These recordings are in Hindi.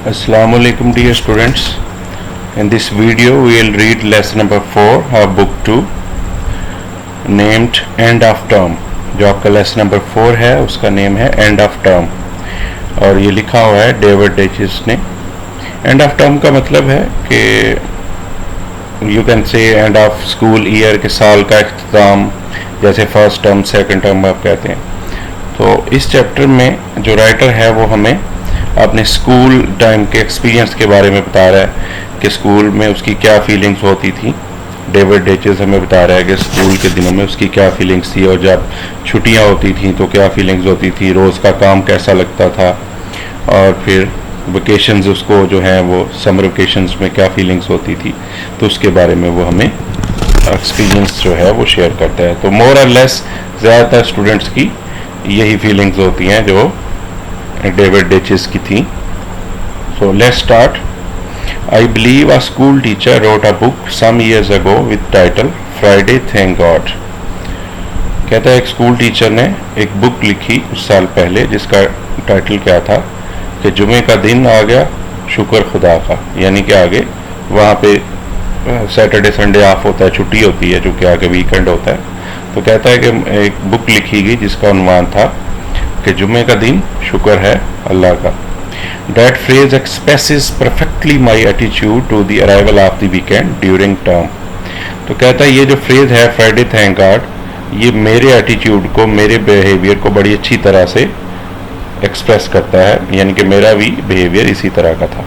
Assalamu alaikum dear students. In this video we will read lesson number 4 of book 2 named End of Term. जो आपका लेसन नंबर 4 है उसका नेम है एंड ऑफ टर्म और ये लिखा हुआ है डेविड डेचिस ने। एंड ऑफ टर्म का मतलब है कि you can say end of school year के साल का इख्तिताम, जैसे फर्स्ट टर्म सेकंड टर्म आप कहते हैं। तो इस चैप्टर में जो राइटर है वो हमें अपने स्कूल टाइम के एक्सपीरियंस के बारे में बता रहा है कि स्कूल में उसकी क्या फीलिंग्स होती थी। डेविड डेचिस हमें बता रहा है कि स्कूल के दिनों में उसकी क्या फीलिंग्स थी और जब छुट्टियां होती थी तो क्या फीलिंग्स होती थी, रोज़ का काम कैसा लगता था और फिर वेकेशंस उसको जो है वो समर वेकेशंस में क्या फीलिंग्स होती थी, तो उसके बारे में वो हमें एक्सपीरियंस जो है वो शेयर करता है। तो मोर और लेस ज़्यादातर स्टूडेंट्स की यही फीलिंग्स होती हैं जो डेविड डेचिस की थी। So let's start. I believe a school teacher wrote a book some years ago with title Friday Thank God. कहता है एक स्कूल टीचर ने एक बुक लिखी कुछ साल पहले जिसका टाइटल क्या था कि जुमे का दिन आ गया शुक्र खुदा का, यानी कि आगे वहाँ पे सैटरडे संडे ऑफ होता है, छुट्टी होती है जो कि आगे वीकेंड होता है। तो कहता है कि एक बुक लिखी गई जिसका उन्वान था कि जुमे का दिन शुक्र है अल्लाह का। That phrase expresses perfectly my attitude to the arrival of the weekend during term. तो कहता है ये जो फ्रेज है फ्राइडे थैंक गॉड, ये मेरे एटीट्यूड को, मेरे बिहेवियर को बड़ी अच्छी तरह से एक्सप्रेस करता है, यानी कि मेरा भी बिहेवियर इसी तरह का था।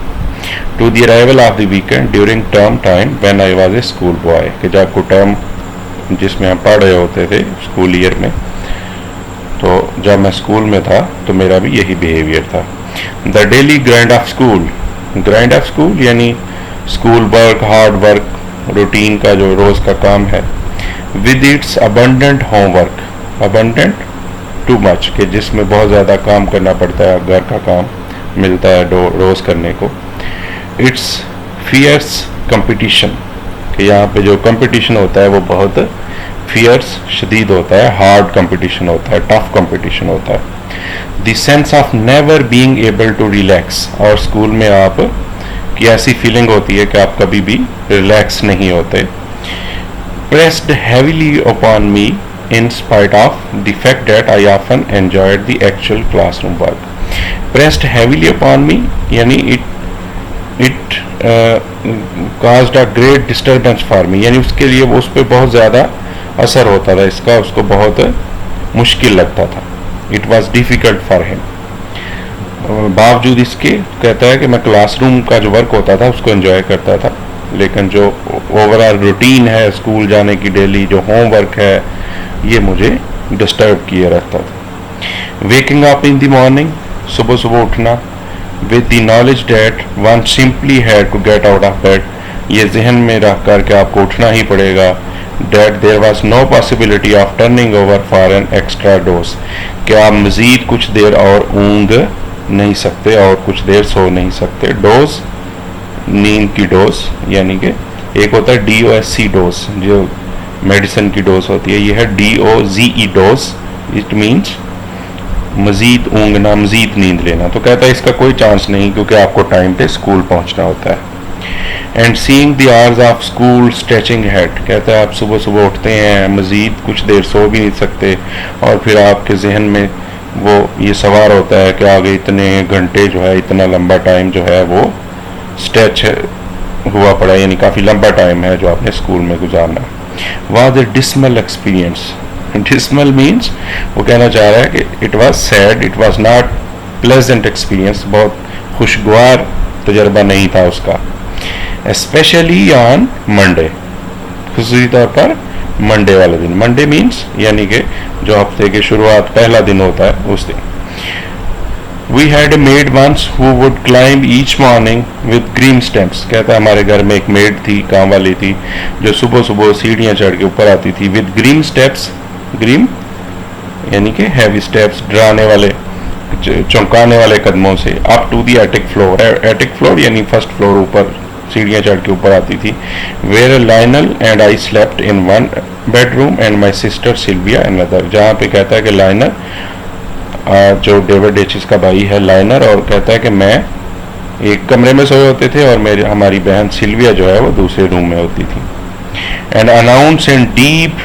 To the arrival of the weekend during term time when I was a school boy, कि जब को टर्म जिसमें हम पढ़ रहे होते थे स्कूल ईयर में, तो जब मैं स्कूल में था तो मेरा भी यही बिहेवियर था। The daily grind of school, grind of school यानी school work, hard work, routine का जो रोज का काम है, with its abundant homework, abundant too much कि जिसमें बहुत ज़्यादा काम करना पड़ता है, घर का काम मिलता है रोज करने को। इट्स फियर्स कंपटीशन, कि यहाँ पे जो कंपटीशन होता है वो बहुत फियर्स शदीद होता है, हार्ड कंपटीशन होता है, टफ कंपटीशन होता है। The sense of never being able to relax, और स्कूल में आप की ऐसी फीलिंग होती है कि आप कभी भी रिलैक्स नहीं होते। Pressed heavily upon me in spite of the fact that I often enjoyed the actual classroom work. Pressed heavily upon me यानी it caused a great disturbance for me, यानी उसके लिए वो उस पर बहुत ज़्यादा असर होता था इसका, उसको बहुत मुश्किल लगता था। It was difficult for him. बावजूद इसके कहता है कि मैं क्लासरूम का जो वर्क होता था उसको एंजॉय करता था, लेकिन जो ओवरऑल रूटीन है स्कूल जाने की, डेली जो होमवर्क है, ये मुझे डिस्टर्ब किए रखता था। Waking up in the morning, सुबह सुबह उठना, with the knowledge that one simply had to get out of bed, ये जहन में रख कर के आपको उठना ही पड़ेगा। That there was no possibility of turning over for an extra dose, कि आप मज़ीद कुछ देर और ऊँग नहीं सकते और कुछ देर सो नहीं सकते। डोज नींद की डोज, यानी कि एक होता है DOSC डोज जो मेडिसिन की डोज होती है, ये है DOZE डोज, इट मीन्स मज़ीद ऊँगना, मज़ीद नींद लेना। तो कहता है इसका कोई चांस नहीं क्योंकि आपको टाइम पे स्कूल पहुँचना होता है। And seeing the hours of school stretching head, कहता है आप सुबह सुबह उठते हैं, मज़ीद कुछ देर सो भी नहीं सकते और फिर आपके जहन में वो ये सवार होता है कि आगे इतने घंटे जो है, इतना लंबा टाइम जो है वो स्ट्रेच हुआ पड़ा है, यानी काफ़ी लंबा टाइम है जो आपने स्कूल में गुजारना। Was a dismal experience, dismal means वो कहना चाह रहा है कि it was sad, it was not pleasant experience, बहुत खुशगवार तजर्बा नहीं था उसका। स्पेशली ऑन मंडे, खुसूसी तौर पर मंडे वाले दिन। मंडे मीन्स यानी कि जो हफ्ते की शुरुआत पहला दिन होता है उस दिन। We had a maid once who would climb each morning with green steps, कहता है हमारे घर में एक मेड थी, काम वाली थी, जो सुबह सुबह सीढ़ियाँ चढ़ के ऊपर आती थी। विद ग्रीन स्टेप्स, ग्रीन यानी कि हैवी स्टेप्स, डराने वाले, चौंकाने वाले कदमों से, up to the attic floor, attic floor यानी फर्स्ट फ्लोर, ऊपर सीढ़ियाँ चढ़ के ऊपर आती थी। Where Lionel and I slept in one bedroom and my sister Sylvia in other, जहाँ पे कहता है कि लाइनर जो डेविड डेचिस का भाई है लाइनर, और कहता है कि मैं एक कमरे में सोए होते थे और मेरी हमारी बहन सिल्विया जो है वो दूसरे रूम में होती थी. And announce in deep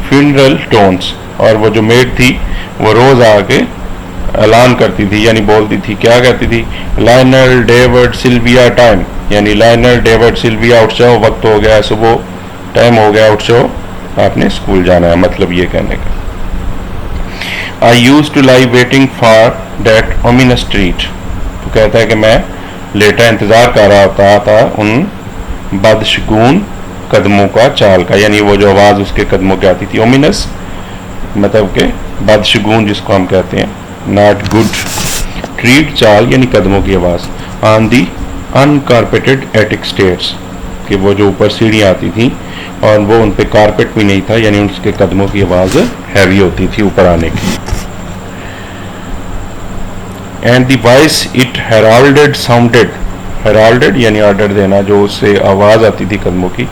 funeral tones, और वो जो मेड थी वो रोज आके ऐलान करती थी, यानी बोलती थी. क्या कहती थी? लायनल डेविड सिल्विया टाइम, यानी लायनल डेविड सिल्विया उठ जाओ, वक्त हो गया, सुबह टाइम हो गया, उठ जाओ, आपने स्कूल जाना है, मतलब ये कहने का. I use to lie waiting for that ominous treat, तो कहता है कि मैं लेटा इंतजार कर रहा होता था उन बदशगुन कदमों का, चाल का, यानी वो जो आवाज उसके कदमों की आती थी. ओमिनस मतलब के बदशगुन जिसको हम कहते हैं, नॉट गुड. ट्रीट चाल यानी कदमों की आवाज. ऑन दी अनकारपेटेड एटिक स्टेयर्स, कि वो जो ऊपर सीढ़ियाँ आती थी और वो उन पे कारपेट भी नहीं था, यानी उसके कदमों की आवाज हैवी होती थी ऊपर आने की. And the voice it heralded sounded, heralded यानी ऑर्डर देना, जो उससे आवाज आती थी कदमों की,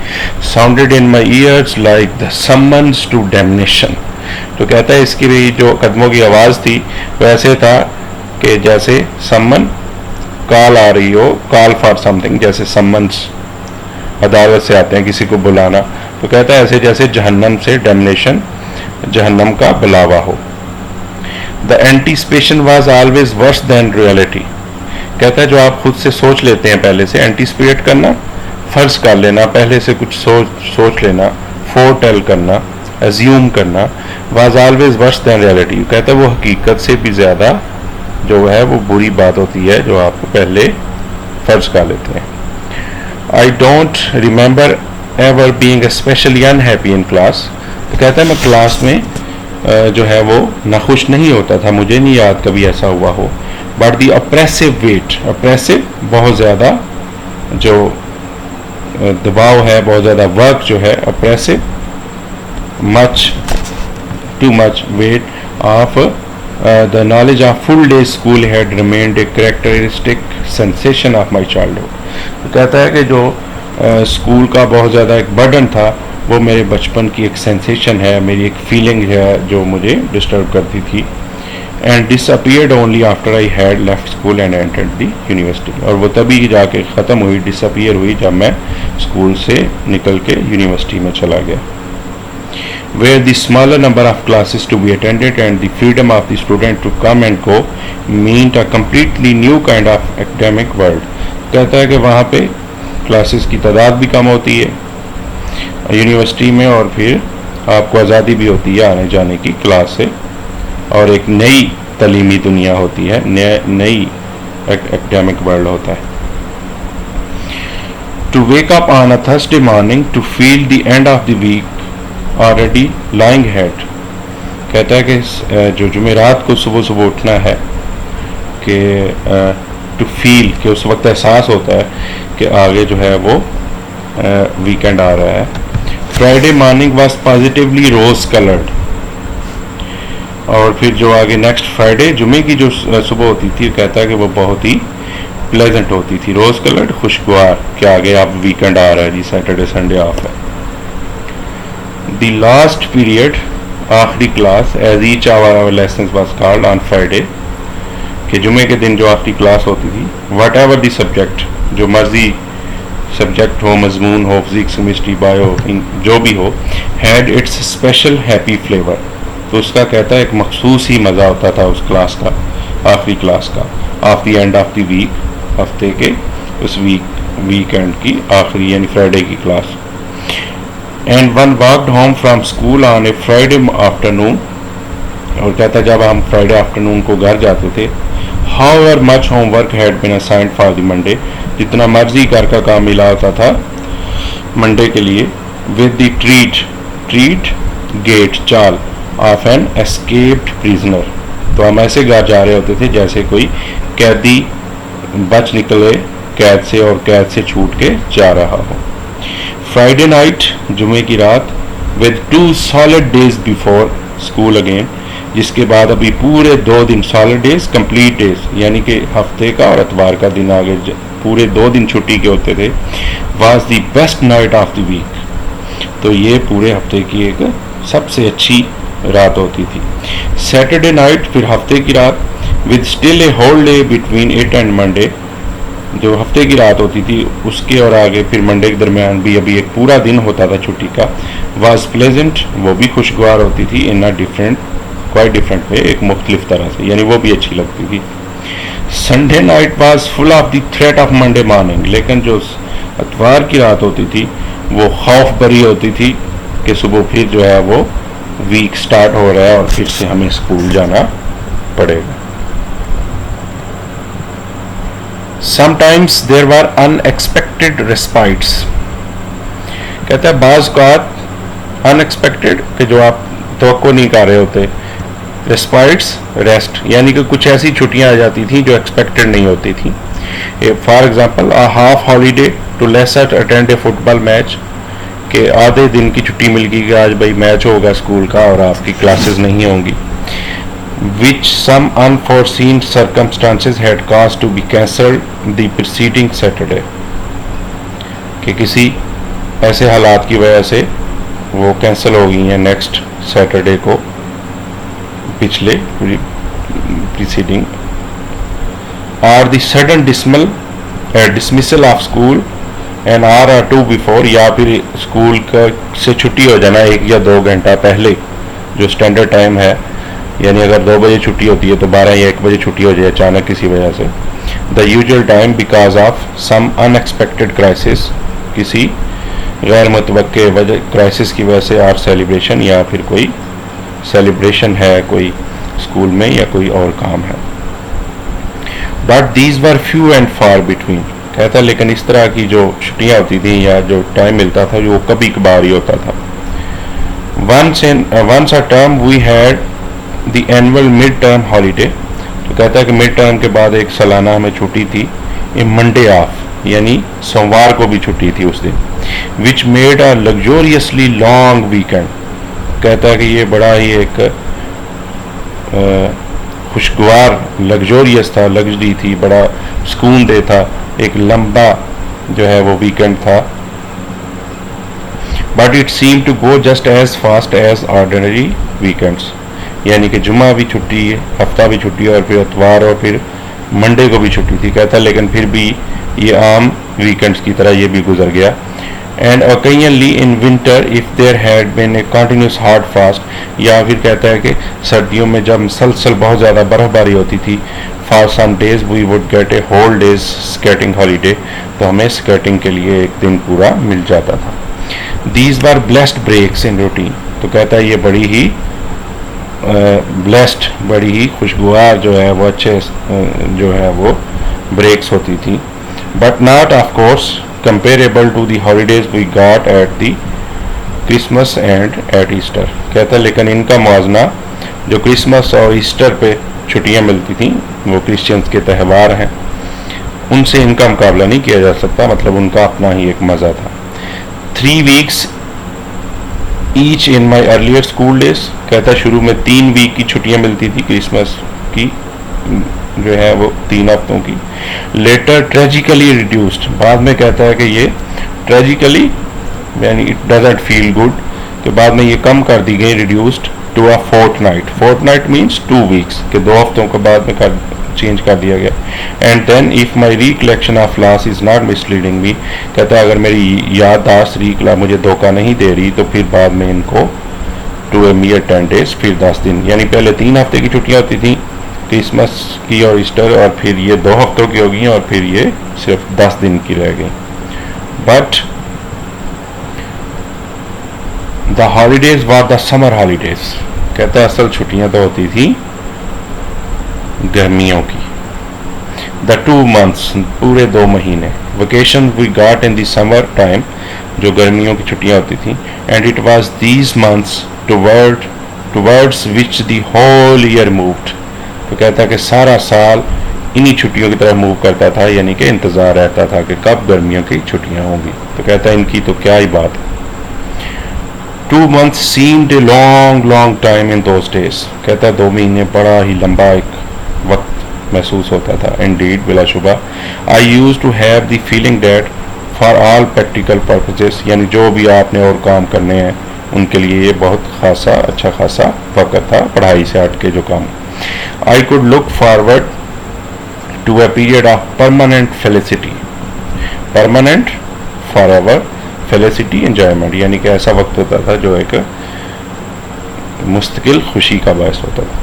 sounded in my ears like the summons to damnation. तो कहता है इसकी भी जो कदमों की आवाज थी वैसे था कि जैसे समन कॉल आ रही हो, कॉल फॉर समथिंग, जैसे समन्स अदालत से आते हैं किसी को बुलाना. तो कहता है ऐसे जैसे जहन्नम से, डैमनेशन जहन्नम का बुलावा हो. The anticipation was always worse than reality. कहता है जो आप खुद से सोच लेते हैं पहले से, एंटीसिपेट करना, फर्ज कर लेना, पहले से कुछ सोच लेना, फोरटेल करना, अज्यूम करना, was always worse than reality. कहता है वो हकीकत से भी ज्यादा जो है वो बुरी बात होती है जो आप पहले फर्ज कर लेते हैं. I don't remember ever being specially unhappy in class. तो कहता है मैं क्लास में जो है वो नाखुश नहीं होता था, मुझे नहीं याद कभी ऐसा हुआ हो. But the oppressive wait, oppressive बहुत ज़्यादा जो दबाव है, बहुत ज़्यादा वर्क जो है, oppressive, much, too much weight of the knowledge of full day school had remained a characteristic sensation of my childhood. तो कहता है कि जो स्कूल का बहुत ज़्यादा एक बर्डन था वो मेरे बचपन की एक सेंसेशन है, मेरी एक फीलिंग है जो मुझे डिस्टर्ब करती थी. And disappeared only after I had left school and entered the university. और वो तभी जाके ख़त्म हुई, डिसअपियर हुई जब मैं स्कूल से निकल के यूनिवर्सिटी में चला गया. where the smaller number of classes to be attended and the freedom of the student to come and go meant a completely new kind of academic world. कहता है कि वहाँ पे क्लासेस की तादाद भी कम होती है यूनिवर्सिटी में, और फिर आपको आज़ादी भी होती है आने जाने की क्लास से, और एक नई तलीमी दुनिया होती है, नई एकेडमिक वर्ल्ड होता है. To wake up on a Thursday morning to feel the end of the week already lying ahead. कहता है कि जो जुमेरात को सुबह सुबह उठना है कि टू फील, कि उस वक्त एहसास होता है कि आगे जो है वो वीकेंड आ रहा है. Friday morning was positively rose coloured. और फिर जो आगे नेक्स्ट फ्राइडे जुमे की जो सुबह होती थी, कहता है कि वो बहुत ही प्लेजेंट होती थी, रोज कलर्ड, खुशगवार, कि आगे आप वीकेंड आ रहा है जी, सैटरडे संडे ऑफ है. द लास्ट पीरियड, आखिरी class, as each hour lesson was called on Friday, कि जुमे के दिन जो आखिरी क्लास होती थी, वट एवर द सब्जेक्ट, जो मर्जी सब्जेक्ट हो, मजमून हो, फिजिक्स, केमिस्ट्री, बायो, जो भी हो, had it's special happy flavour. तो उसका कहता है एक मखसूस ही मज़ा होता था उस क्लास का, आखिरी क्लास का, of the end of the week, हफ्ते के उस वीकेंड की आखिरी यानी फ्राइडे की class. And one walked home from school on a Friday afternoon. और कहता जब हम फ्राइडे आफ्टरनून को घर जाते थे, however much homework had been assigned for the Monday, जितना मर्जी घर का काम मिला होता था मंडे के लिए, विद द ट्रीट गेट चाल ऑफ एन एस्केप्ड प्रिजनर. तो हम ऐसे घर जा रहे होते थे जैसे कोई कैदी बच निकले कैद से और कैद से छूट के जा रहा हो. फ्राइडे नाइट, जुमे की रात, with 2 solid days before school again, जिसके बाद अभी पूरे 2 दिन, सॉलिड डेज, कंप्लीट डेज, यानी कि हफ्ते का और इतवार का दिन आगे, पूरे 2 दिन छुट्टी के होते थे, was the best night of the week. तो ये पूरे हफ्ते की एक सबसे अच्छी रात होती थी. सैटरडे नाइट, फिर हफ्ते की रात, with still a whole day between it and Monday, जो हफ्ते की रात होती थी उसके और आगे फिर मंडे के दरमियान भी अभी एक पूरा दिन होता था छुट्टी का, वाज प्लेजेंट, वो भी खुशगवार होती थी, in a different quite different way, एक मुख्तलिफ तरह से, यानी वो भी अच्छी लगती थी। Sunday night was full of the threat of Monday morning, लेकिन जो इतवार की रात होती थी वो खौफ भरी होती थी कि सुबह फिर जो है वो वीक स्टार्ट हो रहा है और फिर से हमें स्कूल जाना पड़ेगा। Sometimes there were unexpected respites, कहता है बाज औक़ात अनएक्सपेक्टेड कि जो आप तवक्को नहीं कर रहे होते, रेस्पाइट्स रेस्ट, यानी कि कुछ ऐसी छुट्टियां आ जाती थी जो एक्सपेक्टेड नहीं होती थी। For example a half holiday to लेसर अटेंड ए फुटबॉल मैच, के आधे दिन की छुट्टी मिल गई कि आज भाई मैच होगा स्कूल का और आपकी क्लासेस नहीं होंगी। which some unforeseen circumstances had caused to be cancelled the preceding Saturday, कि किसी ऐसे हालात की वजह से वो कैंसिल हो गई हैं नेक्स्ट सैटरडे को, पिछले प्रीसीडिंग, और the sudden dismissal of school an hour और टू बिफोर, या फिर स्कूल का से छुट्टी हो जाना 1 या 2 घंटा पहले जो स्टैंडर्ड टाइम है, यानी अगर 2 बजे छुट्टी होती है तो 12 या 1 बजे छुट्टी हो जाए अचानक किसी वजह से। The usual time because of some unexpected crisis, किसी गैर मुतवक्के वजह क्राइसिस की वजह से, और सेलिब्रेशन, या फिर कोई सेलिब्रेशन है कोई स्कूल में या कोई और काम है। But these were few and far between, कहता है लेकिन इस तरह की जो छुट्टियाँ होती थी या जो टाइम मिलता था वो कभी कभार ही होता था। once a term we had the annual mid term holiday, तो कहता है कि मिड टर्म के बाद एक सालाना हमें छुट्टी थी, ए मंडे ऑफ, यानी सोमवार को भी छुट्टी थी उस दिन, which made a luxuriously long weekend, कहता है कि ये बड़ा ही एक खुशगवार, लग्जोरियस था, लग्जरी थी, बड़ा सुकून दे था, एक लंबा जो है वो वीकेंड था। But it seem to go just as fast as ordinary weekends, यानी कि जुम्मा भी छुट्टी है, हफ्ता भी छुट्टी है, और फिर इतवार और फिर मंडे को भी छुट्टी थी, कहता है लेकिन फिर भी ये आम वीकेंड्स की तरह ये भी गुजर गया। And occasionally in winter if there had been a continuous hard frost, या फिर कहता है कि सर्दियों में जब मुसलसल बहुत ज़्यादा बर्फबारी होती थी, for some days we would get a whole days skating holiday, तो हमें स्केटिंग के लिए एक दिन पूरा मिल जाता था। These were blessed breaks in routine, तो कहता है ये बड़ी ही ब्लेस्ड, बड़ी ही खुशगवार जो है वो अच्छे जो है वो ब्रेक्स होती थी। But not of course comparable to the holidays we got at the Christmas and at Easter, कहता है लेकिन इनका मुआवजना जो क्रिसमस और ईस्टर पे छुट्टियां मिलती थी, वो क्रिश्चियंस के त्यौहार हैं, उनसे इनका मुकाबला नहीं किया जा सकता, मतलब उनका अपना ही एक मज़ा था। 3 weeks each in my earlier school days, कहता है शुरू में 3 वीक की छुट्टियां मिलती थी क्रिसमस की, जो है वो 3 हफ्तों की। लेटर ट्रेजिकली रिड्यूस्ड, बाद में कहता है कि ये ट्रेजिकली यानी इट डजंट फील गुड, के बाद में ये कम कर दी गई, reduced to a fortnight, fortnight means 2 weeks, के 2 हफ्तों के बाद में चेंज कर दिया गया। And then if my recollection of loss is not misleading me, कहता है अगर मेरी याददाश्त मुझे धोखा नहीं दे रही तो फिर बाद में इनको टू ए मियर 10 days, फिर 10 दिन, यानी पहले 3 हफ्ते की छुट्टियां होती थी क्रिसमस की और ईस्टर, और फिर ये 2 हफ्तों की हो गई और फिर ये सिर्फ 10 दिन की रह गई। But the holidays were the summer holidays, कहता है असल छुट्टियां तो होती थी गर्मियों की। द 2 months, पूरे 2 महीने, vacation we got in the summer time, जो गर्मियों की छुट्टियां होती थी, and it was these months towards which the whole year moved, तो कहता है कि सारा साल इन्हीं छुट्टियों की तरफ मूव करता था, यानी कि इंतज़ार रहता था कि कब गर्मियों की छुट्टियां होंगी, तो कहता है इनकी तो क्या ही बात है। 2 months seemed a long time in those days, कहता है 2 महीने बड़ा ही लंबा एक वक्त महसूस होता था। इंडीड, बिलाशुबा, I use to have the feeling that for all practical purposes, यानी जो भी आपने और काम करने हैं उनके लिए ये बहुत खासा अच्छा खासा वक्त था, पढ़ाई से हट के जो काम। I could look forward to a period of permanent felicity. Permanent, forever, felicity, enjoyment, यानी कि ऐसा वक्त होता था जो एक मुस्तकिल खुशी का बायस होता था.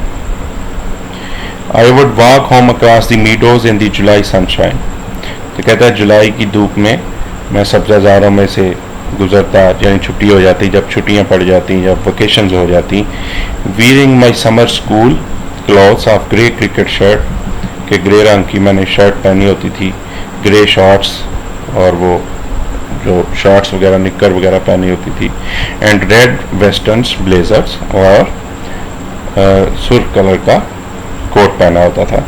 I would walk home across the meadows in the July sunshine. तो कहता है जुलाई की धूप में मैं सब्ज़ाज़ारों में से गुजरता, यानी छुट्टी हो जाती, जब छुट्टियां पड़ जाती, जब वेकेशंस हो जाती. wearing my summer school clothes of grey cricket shirt, के ग्रे रंग की मैंने शर्ट पहनी होती थी, ग्रे शॉर्ट्स और वो जो शॉर्ट्स वगैरह निक्कर वगैरह पहनी होती थी, एंड रेड वेस्टर्न्स ब्लेजर्स, और सुर्ख कलर का कोट पहना होता था.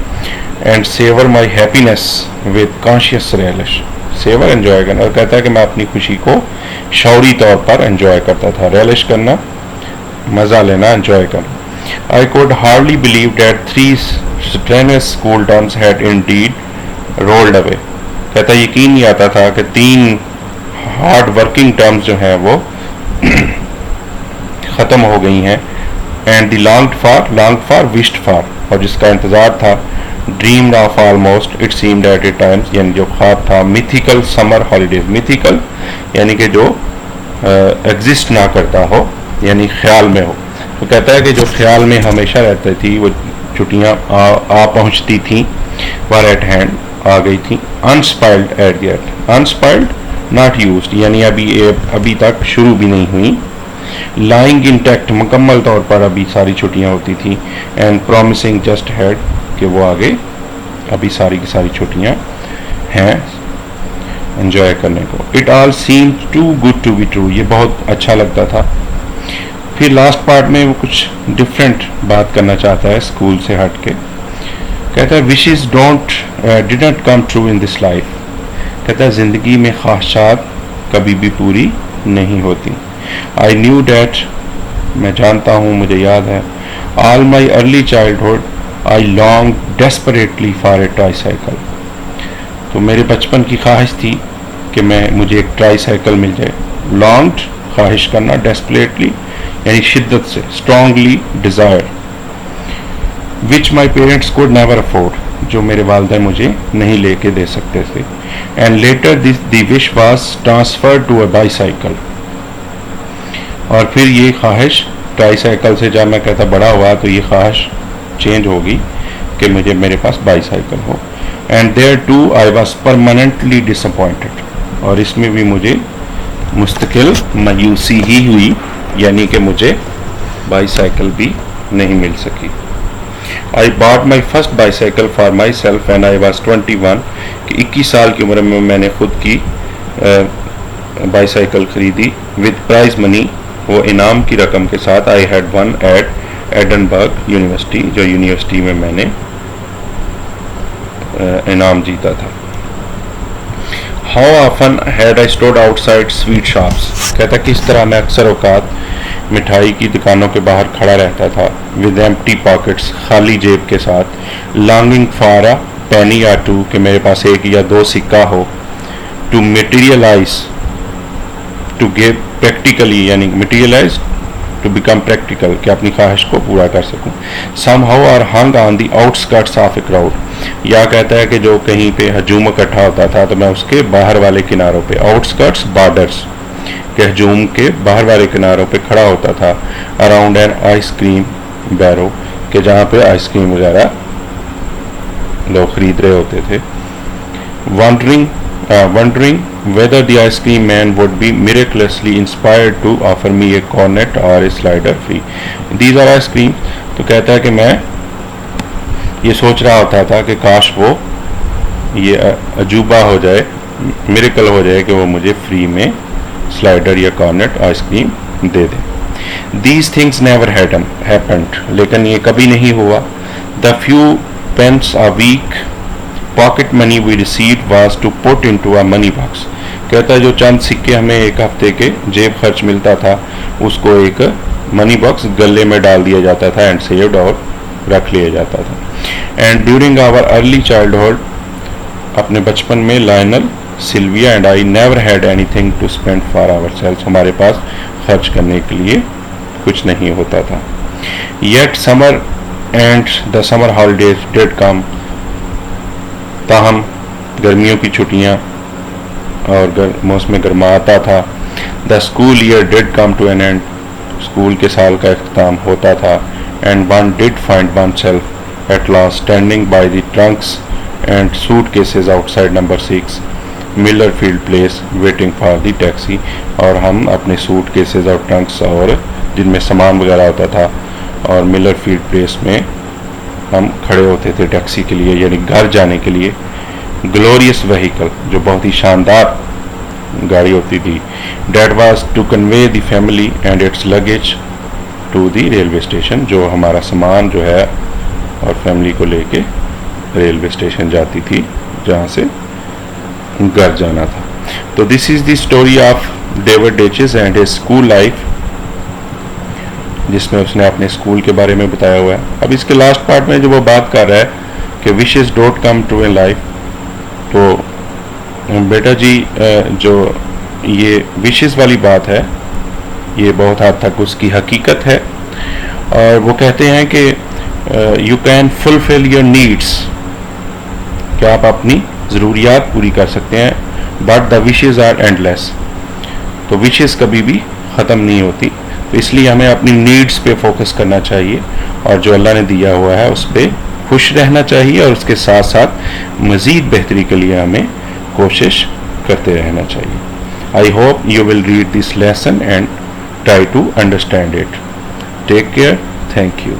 And savour my happiness with conscious relish, savour enjoy करना, और कहता है कि मैं अपनी खुशी को शौरी तौर पर एंजॉय करता था. रियलिश करना, मज़ा लेना, एंजॉय करना. I could hardly believe that 3 strenuous school terms had indeed rolled away. कहता है यकीन नहीं आता था कि 3 हार्ड वर्किंग टर्म्स जो हैं वो ख़त्म हो गई हैं. And the longed for wished for, और जिसका इंतज़ार था, dreamed of almost it seemed at a times, यानी जो ख्वाब था, मिथिकल समर हॉलीडेज. मिथिकल यानी कि जो एग्जिस्ट ना करता हो, यानी ख्याल में हो. तो कहता है कि जो ख्याल में हमेशा रहती थी वो छुट्टियाँ आ पहुँचती थी, वर एट हैंड, आ गई थी. Unspoiled at the at, unspoiled not used, यानी अभी तक शुरू भी नहीं हुई. लाइंग इंटैक्ट, मुकम्मल तौर पर अभी सारी छुट्टियाँ होती थी. एंड प्रॉमिसिंग जस्ट हैड, कि वो आगे अभी सारी की सारी छुट्टियाँ हैं एंजॉय करने को. It all seem too good to be true, ये बहुत अच्छा लगता था. फिर लास्ट पार्ट में वो कुछ डिफरेंट बात करना चाहता है स्कूल से हट के. कहता है wishes didn't come true in this life. कहता है ज़िंदगी में ख्वाहिशात कभी भी पूरी नहीं होती. आई न्यू डैट, मैं जानता हूँ, मुझे याद है. All my early childhood I long desperately for a tricycle. तो मेरे बचपन की ख्वाहिश थी कि मुझे एक ट्राईसाइकिल मिल जाए. लॉन्ग्ड, ख्वाहिश करना, डेस्परेटली यानी शिद्दत से, strongly desire. Which my parents could never afford, जो मेरे वालिदैन मुझे नहीं लेके दे सकते थे. And later the wish was transferred to a bicycle, और फिर ये ख्वाहिश ट्राईसाइकिल से, जब मैं कहता बड़ा हुआ तो ये ख्वाहिश चेंज होगी कि मेरे पास बाईसाइकिल हो. And there too I was permanently disappointed, और इसमें भी मुझे मुस्तकिल मायूसी ही हुई, यानी कि मुझे बाईसाइकिल भी नहीं मिल सकी. I bought my first bicycle for my self and I was 21, कि 21 साल की उम्र में मैंने खुद की बाईसाइकिल खरीदी. विद प्राइज मनी, वो इनाम की रकम के साथ. I had won at Edinburgh university, जो यूनिवर्सिटी में मैंने इनाम जीता था. How often had I stood outside sweet shops. कहता किस तरह मैं अक्सर औकात मिठाई की दुकानों के बाहर खड़ा रहता था. विद एम्प्टी पॉकेट्स, खाली जेब के साथ. लॉन्गिंग फॉर अ पेनी या टू, कि मेरे पास 1 या 2 सिक्का हो. To materialise, to give practically, यानी मटेरियलाइज टू बिकम प्रैक्टिकल, कि अपनी ख्वाहिश को पूरा कर सकूं. Somehow or hung on the outskirts of a crowd, या कहता है कि जो कहीं पे हजूम इकट्ठा होता था तो मैं उसके बाहर वाले किनारों पे, आउटस्कर्ट्स बॉर्डर्स के हजूम के बाहर वाले किनारों पे खड़ा होता था. अराउंड एन आइसक्रीम बैरो, के जहाँ पे आइसक्रीम वगैरह लोग खरीद रहे होते थे. wondering whether the ice cream man would be miraculously inspired to offer me a cornet or a slider free. These are ice cream. तो कहता है कि मैं ये सोच रहा होता था कि काश वो ये अजूबा हो जाए, मिरेकल हो जाए कि वो मुझे फ्री में स्लाइडर या कॉर्नेट आइसक्रीम दे दे. These things never happened, लेकिन ये कभी नहीं हुआ. The few pence a week pocket money we received was to put into a money box. कहता है जो चंद सिक्के हमें एक हफ्ते के जेब खर्च मिलता था, उसको एक मनी बॉक्स गले में डाल दिया जाता था एंड सेव्ड, और रख लिया जाता था. And during our early childhood, अपने बचपन में, Lionel, Sylvia and I never had anything to spend for ourselves, हमारे पास खर्च करने के लिए कुछ नहीं होता था. Yet summer and the summer holidays did come, ताहम गर्मियों की छुट्टियाँ और मौसम गर्मा आता था। The school year did come to an end, स्कूल के साल का अख्ताम होता था। And one did find oneself at last standing by the trunks and suitcases outside number 6 Miller Field Place waiting for the taxi. और हम अपने सूट केसेज और ट्रंक्स और जिनमें सामान वगैरह होता था और मिलर फील्ड प्लेस में हम खड़े होते थे टैक्सी के लिए, यानी घर जाने के लिए। ग्लोरियस व्हीकल, जो बहुत ही शानदार गाड़ी होती थी, that was to convey the family and its luggage to the railway station, जो हमारा सामान जो है और फैमिली को लेके रेलवे स्टेशन जाती थी जहाँ से घर जाना था। तो this is the story of David Daiches and his school life, जिसमें उसने अपने स्कूल के बारे में बताया हुआ है। अब इसके लास्ट पार्ट में जो वो बात कर रहा है कि wishes don't come to in life, तो बेटा जी जो ये विशेस वाली बात है ये बहुत हद तक उसकी हकीकत है। और वो कहते हैं कि you can fulfil your needs, क्या आप अपनी ज़रूरियात पूरी कर सकते हैं, but the wishes are endless, तो विशेज़ कभी भी ख़त्म नहीं होती। तो इसलिए हमें अपनी नीड्स पे फोकस करना चाहिए और जो अल्लाह ने दिया हुआ है उस पर खुश रहना चाहिए, और उसके साथ साथ मज़ीद बेहतरी के लिए हमें कोशिश करते रहना चाहिए। I hope you will read this lesson and try to understand it. Take care. Thank you.